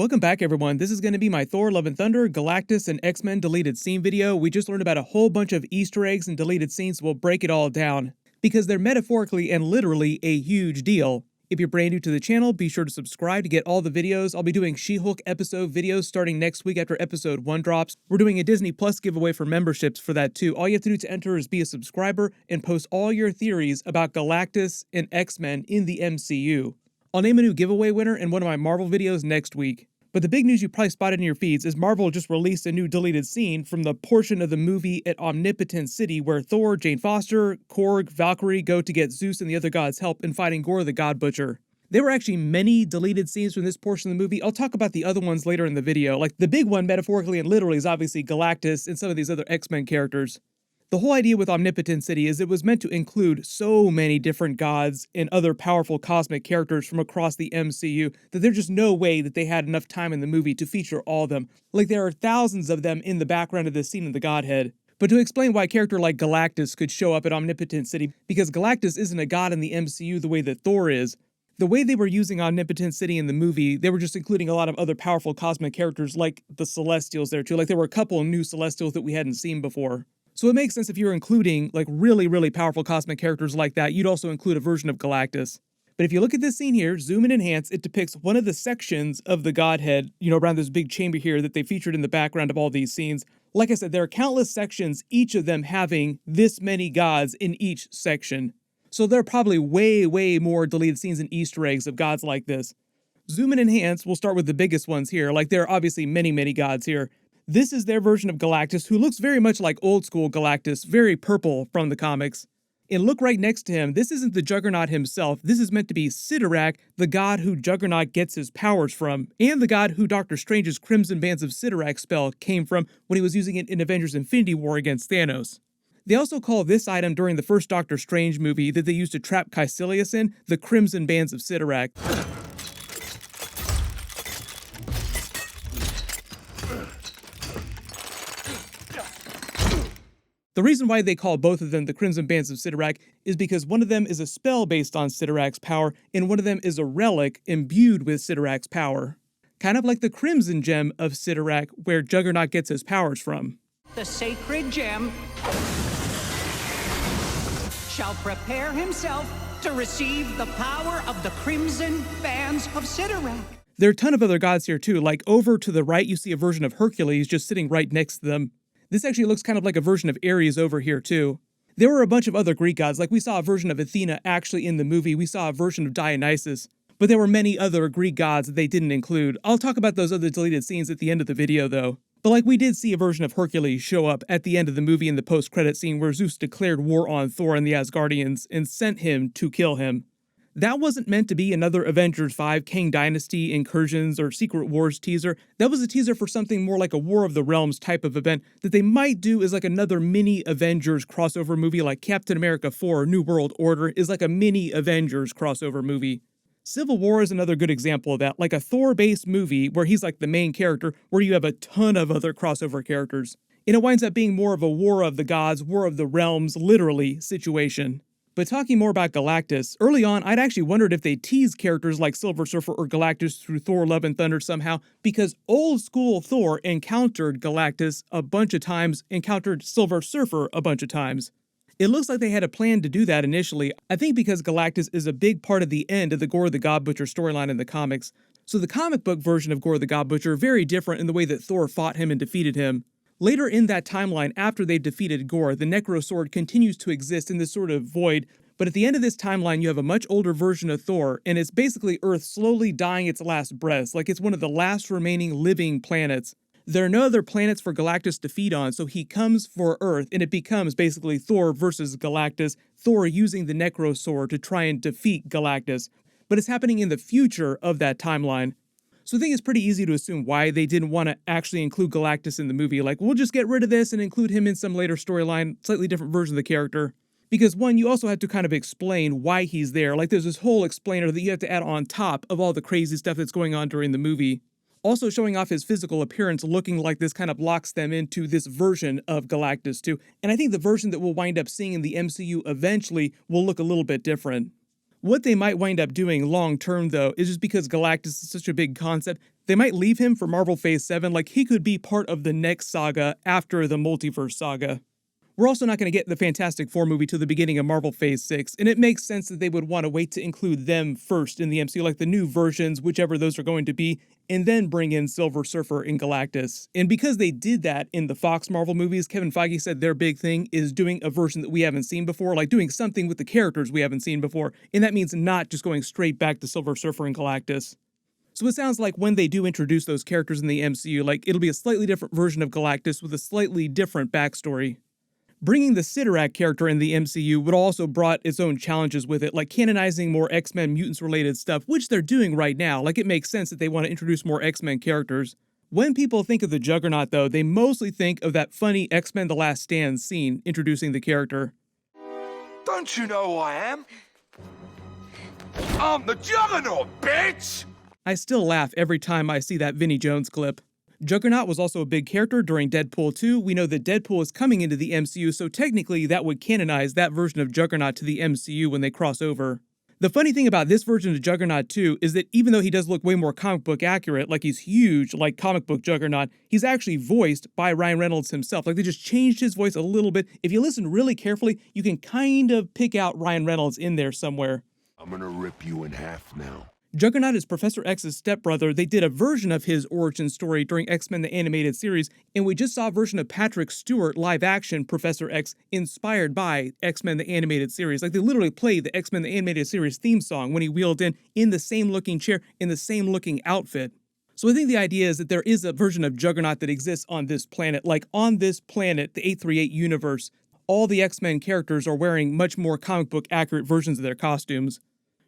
Welcome back, everyone. This is going to be my Thor Love and Thunder, Galactus, and X-Men deleted scene video. We just learned about a whole bunch of Easter eggs and deleted scenes, so we'll break it all down, because they're metaphorically and literally a huge deal. If you're brand new to the channel, be sure to subscribe to get all the videos. I'll be doing She-Hulk episode videos starting next week after episode 1 drops. We're doing a Disney Plus giveaway for memberships for that too. All you have to do to enter is be a subscriber and post all your theories about Galactus and X-Men in the MCU. I'll name a new giveaway winner in one of my Marvel videos next week. But the big news you probably spotted in your feeds is Marvel just released a new deleted scene from the portion of the movie at Omnipotent City where Thor, Jane Foster, Korg, Valkyrie go to get Zeus and the other gods' help in fighting Gorr the God Butcher. There were actually many deleted scenes from this portion of the movie. I'll talk about the other ones later in the video. Like the big one, metaphorically and literally, is obviously Galactus and some of these other X-Men characters. The whole idea with Omnipotent City is it was meant to include so many different gods and other powerful cosmic characters from across the MCU that there's just no way that they had enough time in the movie to feature all of them. Like there are thousands of them in the background of this scene of the Godhead. But to explain why a character like Galactus could show up at Omnipotent City, because Galactus isn't a god in the MCU the way that Thor is. The way they were using Omnipotent City in the movie, they were just including a lot of other powerful cosmic characters like the Celestials there too. Like there were a couple of new Celestials that we hadn't seen before. So it makes sense if you're including like really powerful cosmic characters like that, you'd also include a version of Galactus. But if you look at this scene here, zoom and enhance, it depicts one of the sections of the Godhead, around this big chamber here that they featured in the background of all these scenes. Like I said, there are countless sections, each of them having this many gods in each section. So there are probably way more deleted scenes and Easter eggs of gods like this. Zoom and enhance, we'll start with the biggest ones here. Like there are obviously many gods here. This is their version of Galactus, who looks very much like old school Galactus, very purple from the comics. And look right next to him, this isn't the Juggernaut himself, this is meant to be Cyttorak, the god who Juggernaut gets his powers from, and the god who Doctor Strange's Crimson Bands of Cyttorak spell came from when he was using it in Avengers Infinity War against Thanos. They also call this item during the first Doctor Strange movie that they used to trap Caecilius in, the Crimson Bands of Cyttorak. The reason why they call both of them the Crimson Bands of Cyttorak is because one of them is a spell based on Cyttorak's power, and one of them is a relic imbued with Cyttorak's power. Kind of like the Crimson Gem of Cyttorak, where Juggernaut gets his powers from. The sacred gem shall prepare himself to receive the power of the Crimson Bands of Cyttorak. There are a ton of other gods here too, like over to the right you see a version of Hercules just sitting right next to them. This actually looks kind of like a version of Ares over here too. There were a bunch of other Greek gods, like we saw a version of Athena actually in the movie, we saw a version of Dionysus, but there were many other Greek gods that they didn't include. I'll talk about those other deleted scenes at the end of the video though. But like we did see a version of Hercules show up at the end of the movie in the post-credit scene where Zeus declared war on Thor and the Asgardians and sent him to kill him. That wasn't meant to be another Avengers 5 Kang Dynasty Incursions or Secret Wars teaser. That was a teaser for something more like a War of the Realms type of event that they might do as like another mini Avengers crossover movie, like Captain America 4 New World Order is like a mini Avengers crossover movie. Civil War is another good example of that, like a Thor-based movie where he's like the main character, where you have a ton of other crossover characters. And it winds up being more of a War of the Gods, War of the Realms, literally, situation. But talking more about Galactus, early on I'd actually wondered if they teased characters like Silver Surfer or Galactus through Thor Love and Thunder somehow, because old school Thor encountered Galactus a bunch of times, encountered Silver Surfer a bunch of times. It looks like they had a plan to do that initially, I think because Galactus is a big part of the end of the Gorr the God Butcher storyline in the comics. So the comic book version of Gorr the God Butcher, very different in the way that Thor fought him and defeated him. Later in that timeline, after they've defeated Gorr, the Necro Sword continues to exist in this sort of void, but at the end of this timeline you have a much older version of Thor, and it's basically Earth slowly dying its last breaths, like it's one of the last remaining living planets. There are no other planets for Galactus to feed on, so he comes for Earth, and it becomes basically Thor versus Galactus, Thor using the Necro Sword to try and defeat Galactus. But it's happening in the future of that timeline. So I think it's pretty easy to assume why they didn't want to actually include Galactus in the movie. Like, we'll just get rid of this and include him in some later storyline, slightly different version of the character. Because one, you also have to kind of explain why he's there. Like, there's this whole explainer that you have to add on top of all the crazy stuff that's going on during the movie. Also showing off his physical appearance looking like this kind of locks them into this version of Galactus too. And I think the version that we'll wind up seeing in the MCU eventually will look a little bit different. What they might wind up doing long term, though, is just because Galactus is such a big concept, They might leave him for Marvel Phase 7, like he could be part of the next saga after the multiverse saga. We're also not going to get the Fantastic Four movie till the beginning of Marvel Phase 6, and it makes sense that they would want to wait to include them first in the MCU, like the new versions, whichever those are going to be, and then bring in Silver Surfer and Galactus. And because they did that in the Fox Marvel movies, Kevin Feige said their big thing is doing a version that we haven't seen before, like doing something with the characters we haven't seen before, and that means not just going straight back to Silver Surfer and Galactus. So it sounds like when they do introduce those characters in the MCU, like it'll be a slightly different version of Galactus with a slightly different backstory. Bringing the Cyttorak character in the MCU would also brought its own challenges with it, like canonizing more X-Men mutants-related stuff, which they're doing right now. Like it makes sense that they want to introduce more X-Men characters. When people think of the Juggernaut, though, they mostly think of that funny X-Men The Last Stand scene introducing the character. Don't you know who I am? I'm the Juggernaut, bitch! I still laugh every time I see that Vinnie Jones clip. Juggernaut was also a big character during Deadpool 2. We know that Deadpool is coming into the MCU, so technically that would canonize that version of Juggernaut to the MCU when they cross over. The funny thing about this version of Juggernaut 2 is that even though he does look way more comic book accurate, like he's huge like comic book Juggernaut, he's actually voiced by Ryan Reynolds himself. Like they just changed his voice a little bit. If you listen really carefully, you can kind of pick out Ryan Reynolds in there somewhere. I'm gonna rip you in half now. Juggernaut is Professor X's stepbrother. They did a version of his origin story during X-Men the Animated Series, and we just saw a version of Patrick Stewart live-action Professor X inspired by X-Men the Animated Series. Like, they literally played the X-Men the Animated Series theme song when he wheeled in the same-looking chair, in the same-looking outfit. So I think the idea is that there is a version of Juggernaut that exists on this planet. Like, on this planet, the 838 universe, all the X-Men characters are wearing much more comic book accurate versions of their costumes.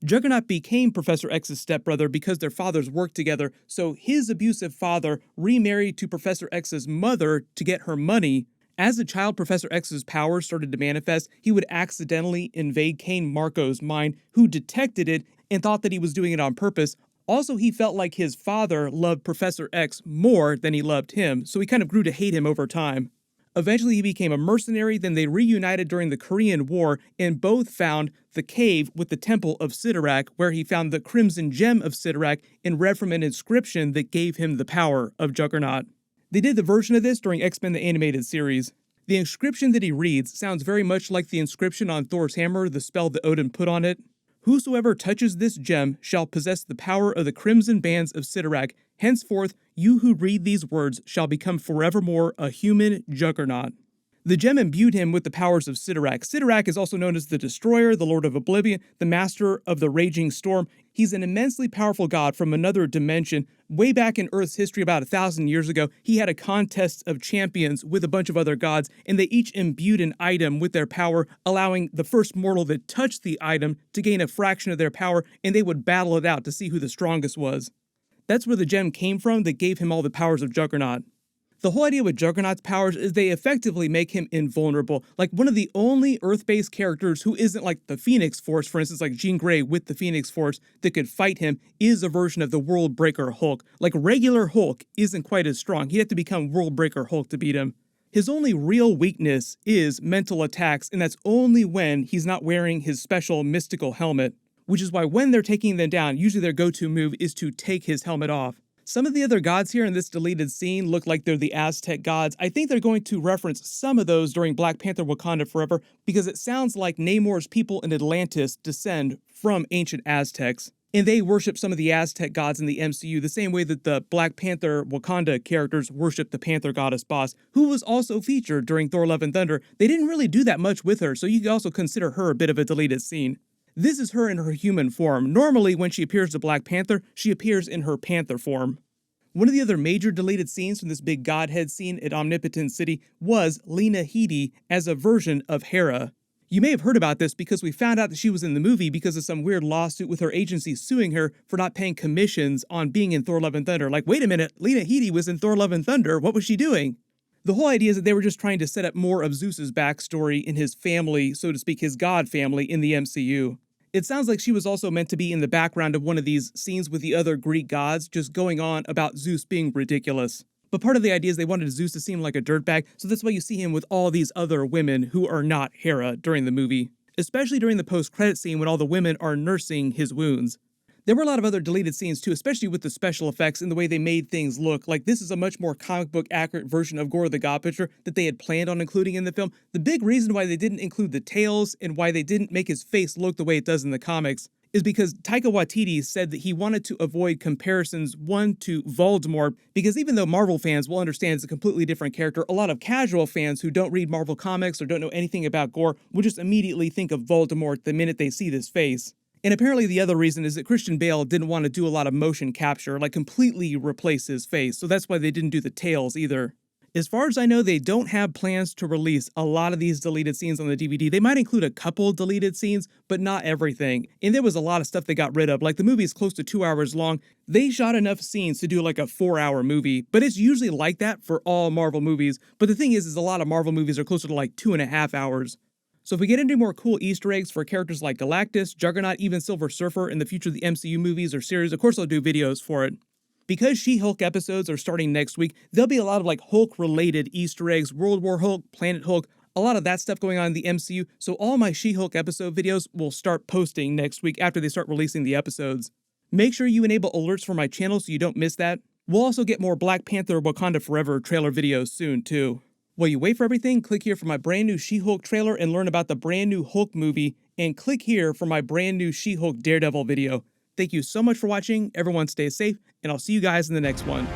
Juggernaut became Professor X's stepbrother because their fathers worked together, so his abusive father remarried to Professor X's mother to get her money. As a child, Professor X's powers started to manifest. He would accidentally invade Cain Marco's mind, who detected it and thought that he was doing it on purpose. Also, he felt like his father loved Professor X more than he loved him, so he kind of grew to hate him over time. Eventually, he became a mercenary, then they reunited during the Korean War, and both found the cave with the Temple of Cyttorak, where he found the Crimson Gem of Cyttorak and read from an inscription that gave him the power of Juggernaut. They did the version of this during X-Men the Animated Series. The inscription that he reads sounds very much like the inscription on Thor's hammer, the spell that Odin put on it. Whosoever touches this gem shall possess the power of the Crimson Bands of Cyttorak. Henceforth, you who read these words shall become forevermore a human Juggernaut. The gem imbued him with the powers of Cyttorak. Cyttorak is also known as the Destroyer, the Lord of Oblivion, the Master of the Raging Storm. He's an immensely powerful god from another dimension. Way back in Earth's history, about 1,000 years ago, he had a contest of champions with a bunch of other gods, and they each imbued an item with their power, allowing the first mortal that touched the item to gain a fraction of their power, and they would battle it out to see who the strongest was. That's where the gem came from that gave him all the powers of Juggernaut. The whole idea with Juggernaut's powers is they effectively make him invulnerable. Like, one of the only Earth-based characters who isn't like the Phoenix Force, for instance, like Jean Grey with the Phoenix Force, that could fight him, is a version of the World Breaker Hulk. Like, regular Hulk isn't quite as strong. He'd have to become World Breaker Hulk to beat him. His only real weakness is mental attacks, and that's only when he's not wearing his special mystical helmet. Which is why when they're taking them down, usually their go-to move is to take his helmet off. Some of the other gods here in this deleted scene look like they're the Aztec gods. I think they're going to reference some of those during Black Panther Wakanda Forever, because it sounds like Namor's people in Atlantis descend from ancient Aztecs. And they worship some of the Aztec gods in the MCU the same way that the Black Panther Wakanda characters worship the Panther goddess Boss, who was also featured during Thor Love and Thunder. They didn't really do that much with her, so you could also consider her a bit of a deleted scene. This is her in her human form. Normally, when she appears to Black Panther, she appears in her panther form. One of the other major deleted scenes from this big Godhead scene at Omnipotent City was Lena Headey as a version of Hera. You may have heard about this because we found out that she was in the movie because of some weird lawsuit with her agency suing her for not paying commissions on being in Thor Love and Thunder. Like, wait a minute, Lena Headey was in Thor Love and Thunder, what was she doing? The whole idea is that they were just trying to set up more of Zeus's backstory in his family, so to speak, his god family in the MCU. It sounds like she was also meant to be in the background of one of these scenes with the other Greek gods, just going on about Zeus being ridiculous. But part of the idea is they wanted Zeus to seem like a dirtbag, so that's why you see him with all these other women who are not Hera during the movie. Especially during the post-credit scene when all the women are nursing his wounds. There were a lot of other deleted scenes too, especially with the special effects and the way they made things look. Like, this is a much more comic book accurate version of Gore the God Butcher that they had planned on including in the film. The big reason why they didn't include the tails and why they didn't make his face look the way it does in the comics is because Taika Waititi said that he wanted to avoid comparisons, one, to Voldemort, because even though Marvel fans will understand it's a completely different character, a lot of casual fans who don't read Marvel comics or don't know anything about Gore will just immediately think of Voldemort the minute they see this face. And apparently the other reason is that Christian Bale didn't want to do a lot of motion capture, like completely replace his face, so that's why they didn't do the tails either. As far as I know, they don't have plans to release a lot of these deleted scenes on the DVD. They might include a couple deleted scenes, but not everything. And there was a lot of stuff they got rid of. Like, the movie is close to 2 hours long. They shot enough scenes to do like a 4-hour movie, but it's usually like that for all Marvel movies. But the thing is a lot of Marvel movies are closer to like 2.5 hours. So if we get into more cool Easter eggs for characters like Galactus, Juggernaut, even Silver Surfer in the future of the MCU movies or series, of course I'll do videos for it. Because She-Hulk episodes are starting next week, there'll be a lot of like Hulk-related Easter eggs, World War Hulk, Planet Hulk, a lot of that stuff going on in the MCU, so all my She-Hulk episode videos will start posting next week after they start releasing the episodes. Make sure you enable alerts for my channel so you don't miss that. We'll also get more Black Panther Wakanda Forever trailer videos soon too. While you wait for everything, click here for my brand new She-Hulk trailer and learn about the brand new Hulk movie, and click here for my brand new She-Hulk Daredevil video. Thank you so much for watching, everyone stay safe, and I'll see you guys in the next one.